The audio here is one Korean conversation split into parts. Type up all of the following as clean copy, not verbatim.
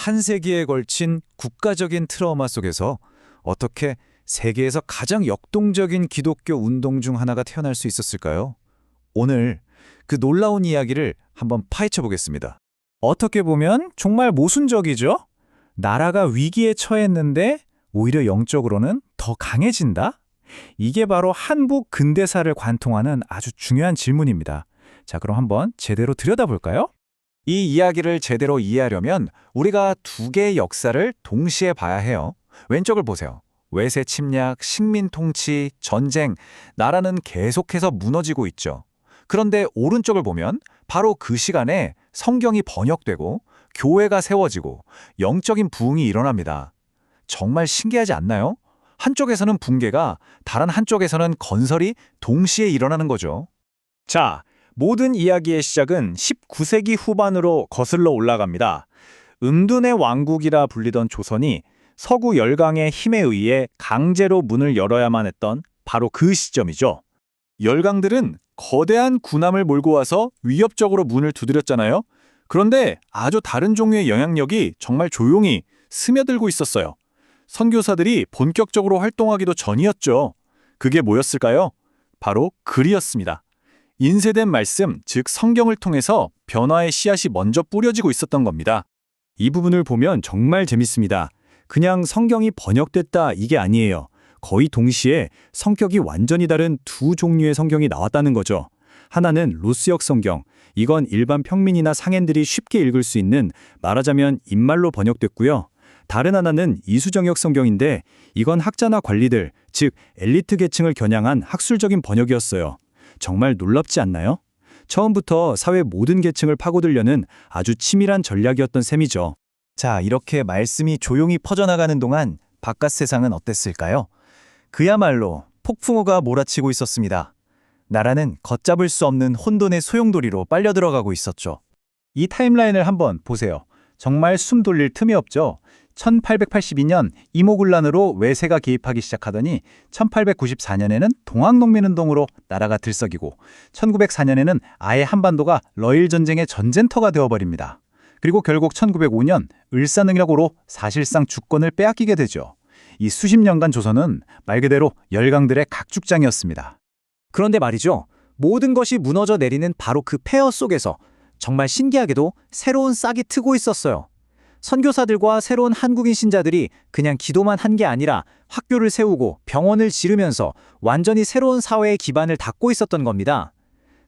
한 세기에 걸친 국가적인 트라우마 속에서 어떻게 세계에서 가장 역동적인 기독교 운동 중 하나가 태어날 수 있었을까요? 오늘 그 놀라운 이야기를 한번 파헤쳐 보겠습니다. 어떻게 보면 정말 모순적이죠? 나라가 위기에 처했는데 오히려 영적으로는 더 강해진다? 이게 바로 한국 근대사를 관통하는 아주 중요한 질문입니다. 자, 그럼 한번 제대로 들여다볼까요? 이 이야기를 제대로 이해하려면 우리가 두 개의 역사를 동시에 봐야 해요. 왼쪽을 보세요. 외세 침략, 식민 통치, 전쟁, 나라는 계속해서 무너지고 있죠. 그런데 오른쪽을 보면 바로 그 시간에 성경이 번역되고 교회가 세워지고 영적인 부흥이 일어납니다. 정말 신기하지 않나요? 한쪽에서는 붕괴가, 다른 한쪽에서는 건설이 동시에 일어나는 거죠. 자, 모든 이야기의 시작은 19세기 후반으로 거슬러 올라갑니다. 음둔의 왕국이라 불리던 조선이 서구 열강의 힘에 의해 강제로 문을 열어야만 했던 바로 그 시점이죠. 열강들은 거대한 군함을 몰고 와서 위협적으로 문을 두드렸잖아요. 그런데 아주 다른 종류의 영향력이 정말 조용히 스며들고 있었어요. 선교사들이 본격적으로 활동하기도 전이었죠. 그게 뭐였을까요? 바로 글이었습니다. 인쇄된 말씀, 즉 성경을 통해서 변화의 씨앗이 먼저 뿌려지고 있었던 겁니다. 이 부분을 보면 정말 재밌습니다. 그냥 성경이 번역됐다 이게 아니에요. 거의 동시에 성격이 완전히 다른 두 종류의 성경이 나왔다는 거죠. 하나는 로스역 성경, 이건 일반 평민이나 상인들이 쉽게 읽을 수 있는 말하자면 입말로 번역됐고요. 다른 하나는 이수정역 성경인데 이건 학자나 관리들, 즉 엘리트 계층을 겨냥한 학술적인 번역이었어요. 정말 놀랍지 않나요? 처음부터 사회 모든 계층을 파고들려는 아주 치밀한 전략이었던 셈이죠. 자, 이렇게 말씀이 조용히 퍼져나가는 동안 바깥 세상은 어땠을까요? 그야말로 폭풍우가 몰아치고 있었습니다. 나라는 걷잡을 수 없는 혼돈의 소용돌이로 빨려 들어가고 있었죠. 이 타임라인을 한번 보세요. 정말 숨 돌릴 틈이 없죠. 1882년 이모군란으로 외세가 개입하기 시작하더니 1894년에는 동학농민운동으로 나라가 들썩이고 1904년에는 아예 한반도가 러일 전쟁의 전쟁터가 되어버립니다. 그리고 결국 1905년 을사능력으로 사실상 주권을 빼앗기게 되죠. 이 수십 년간 조선은 말 그대로 열강들의 각축장이었습니다. 그런데 말이죠. 모든 것이 무너져 내리는 바로 그 폐허 속에서 정말 신기하게도 새로운 싹이 트고 있었어요. 선교사들과 새로운 한국인 신자들이 그냥 기도만 한 게 아니라 학교를 세우고 병원을 지르면서 완전히 새로운 사회의 기반을 닦고 있었던 겁니다.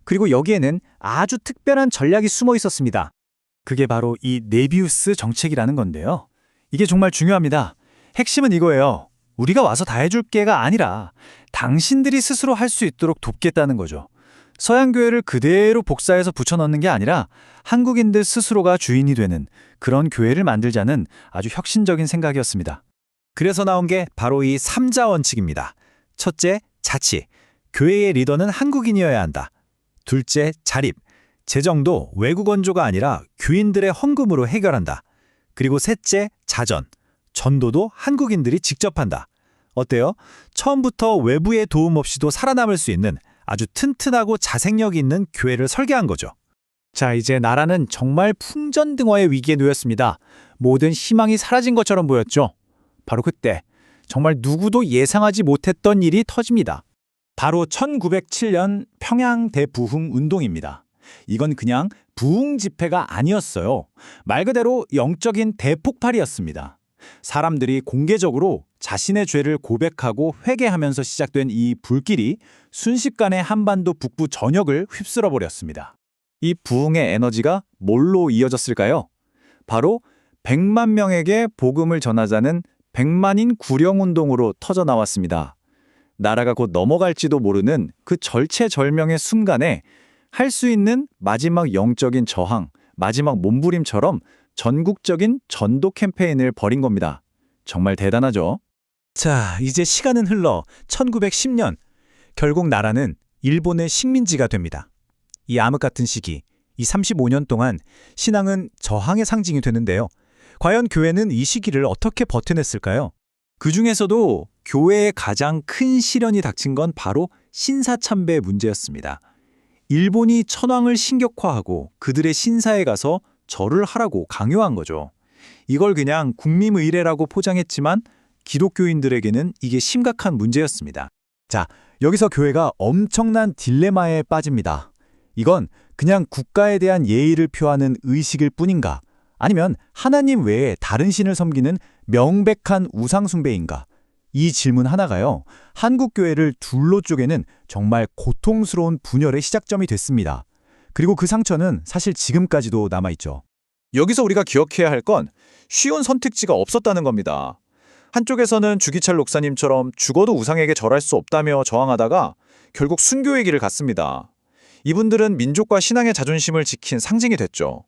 그리고 여기에는 아주 특별한 전략이 숨어 있었습니다. 그게 바로 이 네비우스 정책이라는 건데요. 이게 정말 중요합니다. 핵심은 이거예요. 우리가 와서 다 해줄 게가 아니라 당신들이 스스로 할 수 있도록 돕겠다는 거죠. 서양교회를 그대로 복사해서 붙여넣는 게 아니라 한국인들 스스로가 주인이 되는 그런 교회를 만들자는 아주 혁신적인 생각이었습니다. 그래서 나온 게 바로 이 3자 원칙입니다. 첫째, 자치. 교회의 리더는 한국인이어야 한다. 둘째, 자립. 재정도 외국 원조가 아니라 교인들의 헌금으로 해결한다. 그리고 셋째, 자전. 전도도 한국인들이 직접 한다. 어때요? 처음부터 외부의 도움 없이도 살아남을 수 있는 아주 튼튼하고 자생력 있는 교회를 설계한 거죠. 자, 이제 나라는 정말 풍전등화의 위기에 놓였습니다. 모든 희망이 사라진 것처럼 보였죠. 바로 그때 정말 누구도 예상하지 못했던 일이 터집니다. 바로 1907년 평양 대부흥 운동입니다. 이건 그냥 부흥 집회가 아니었어요. 말 그대로 영적인 대폭발이었습니다. 사람들이 공개적으로 자신의 죄를 고백하고 회개하면서 시작된 이 불길이 순식간에 한반도 북부 전역을 휩쓸어 버렸습니다. 이 부흥의 에너지가 뭘로 이어졌을까요? 바로 100만 명에게 복음을 전하자는 100만인 구령운동으로 터져나왔습니다. 나라가 곧 넘어갈지도 모르는 그 절체절명의 순간에 할 수 있는 마지막 영적인 저항, 마지막 몸부림처럼 전국적인 전도 캠페인을 벌인 겁니다. 정말 대단하죠? 자, 이제 시간은 흘러 1910년. 결국 나라는 일본의 식민지가 됩니다. 이 암흑 같은 시기, 이 35년 동안 신앙은 저항의 상징이 되는데요. 과연 교회는 이 시기를 어떻게 버텨냈을까요? 그 중에서도 교회에 가장 큰 시련이 닥친 건 바로 신사참배 문제였습니다. 일본이 천황을 신격화하고 그들의 신사에 가서 절을 하라고 강요한 거죠. 이걸 그냥 국민의례라고 포장했지만 기독교인들에게는 이게 심각한 문제였습니다. 자, 여기서 교회가 엄청난 딜레마에 빠집니다. 이건 그냥 국가에 대한 예의를 표하는 의식일 뿐인가? 아니면 하나님 외에 다른 신을 섬기는 명백한 우상 숭배인가? 이 질문 하나가요, 한국 교회를 둘로 쪼개는 정말 고통스러운 분열의 시작점이 됐습니다. 그리고 그 상처는 사실 지금까지도 남아있죠. 여기서 우리가 기억해야 할 건 쉬운 선택지가 없었다는 겁니다. 한쪽에서는 주기철 목사님처럼 죽어도 우상에게 절할 수 없다며 저항하다가 결국 순교의 길을 갔습니다. 이분들은 민족과 신앙의 자존심을 지킨 상징이 됐죠.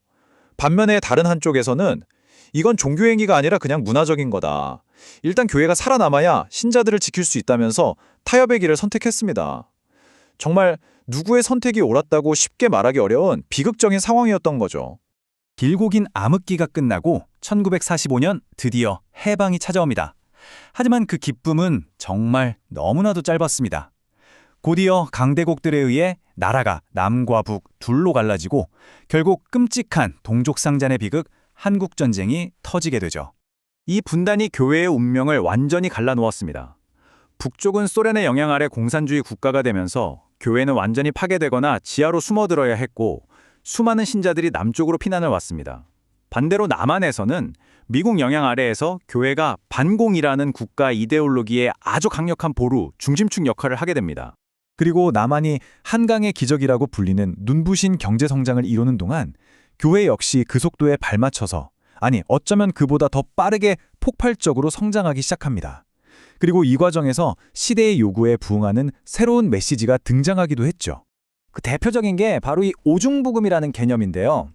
반면에 다른 한쪽에서는 이건 종교행위가 아니라 그냥 문화적인 거다. 일단 교회가 살아남아야 신자들을 지킬 수 있다면서 타협의 길을 선택했습니다. 정말 누구의 선택이 옳았다고 쉽게 말하기 어려운 비극적인 상황이었던 거죠. 길고 긴 암흑기가 끝나고 1945년 드디어 해방이 찾아옵니다. 하지만 그 기쁨은 정말 너무나도 짧았습니다. 곧이어 강대국들에 의해 나라가 남과 북 둘로 갈라지고 결국 끔찍한 동족상잔의 비극 한국전쟁이 터지게 되죠. 이 분단이 교회의 운명을 완전히 갈라놓았습니다. 북쪽은 소련의 영향 아래 공산주의 국가가 되면서 교회는 완전히 파괴되거나 지하로 숨어들어야 했고 수많은 신자들이 남쪽으로 피난을 왔습니다. 반대로 남한에서는 미국 영향 아래에서 교회가 반공이라는 국가 이데올로기의 아주 강력한 보루, 중심축 역할을 하게 됩니다. 그리고 남한이 한강의 기적이라고 불리는 눈부신 경제 성장을 이루는 동안 교회 역시 그 속도에 발맞춰서, 아니 어쩌면 그보다 더 빠르게 폭발적으로 성장하기 시작합니다. 그리고 이 과정에서 시대의 요구에 부응하는 새로운 메시지가 등장하기도 했죠. 그 대표적인 게 바로 이 오중복음이라는 개념인데요.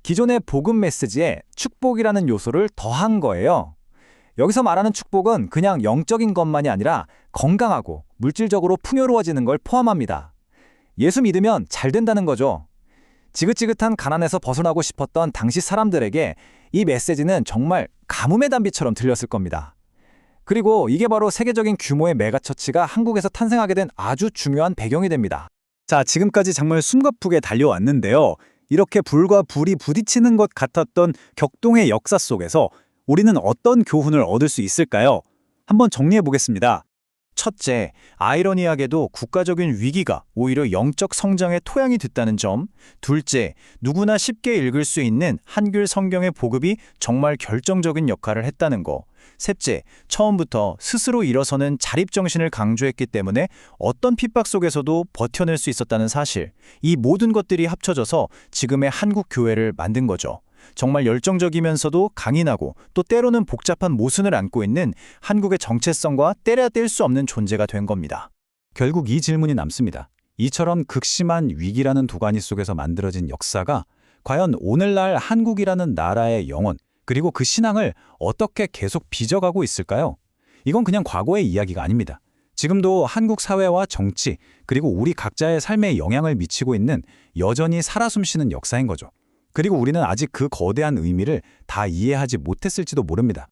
기존의 복음 메시지에 축복이라는 요소를 더한 거예요. 여기서 말하는 축복은 그냥 영적인 것만이 아니라 건강하고 물질적으로 풍요로워지는 걸 포함합니다. 예수 믿으면 잘 된다는 거죠. 지긋지긋한 가난에서 벗어나고 싶었던 당시 사람들에게 이 메시지는 정말 가뭄의 단비처럼 들렸을 겁니다. 그리고 이게 바로 세계적인 규모의 메가처치가 한국에서 탄생하게 된 아주 중요한 배경이 됩니다. 자, 지금까지 정말 숨가쁘게 달려왔는데요. 이렇게 불과 불이 부딪히는 것 같았던 격동의 역사 속에서 우리는 어떤 교훈을 얻을 수 있을까요? 한번 정리해 보겠습니다. 첫째, 아이러니하게도 국가적인 위기가 오히려 영적 성장의 토양이 됐다는 점. 둘째, 누구나 쉽게 읽을 수 있는 한글 성경의 보급이 정말 결정적인 역할을 했다는 거. 셋째, 처음부터 스스로 일어서는 자립정신을 강조했기 때문에 어떤 핍박 속에서도 버텨낼 수 있었다는 사실. 이 모든 것들이 합쳐져서 지금의 한국 교회를 만든 거죠. 정말 열정적이면서도 강인하고 또 때로는 복잡한 모순을 안고 있는 한국의 정체성과 때려야 뗄 수 없는 존재가 된 겁니다. 결국 이 질문이 남습니다. 이처럼 극심한 위기라는 도가니 속에서 만들어진 역사가 과연 오늘날 한국이라는 나라의 영혼, 그리고 그 신앙을 어떻게 계속 빚어가고 있을까요? 이건 그냥 과거의 이야기가 아닙니다. 지금도 한국 사회와 정치, 그리고 우리 각자의 삶에 영향을 미치고 있는 여전히 살아 숨쉬는 역사인 거죠. 그리고 우리는 아직 그 거대한 의미를 다 이해하지 못했을지도 모릅니다.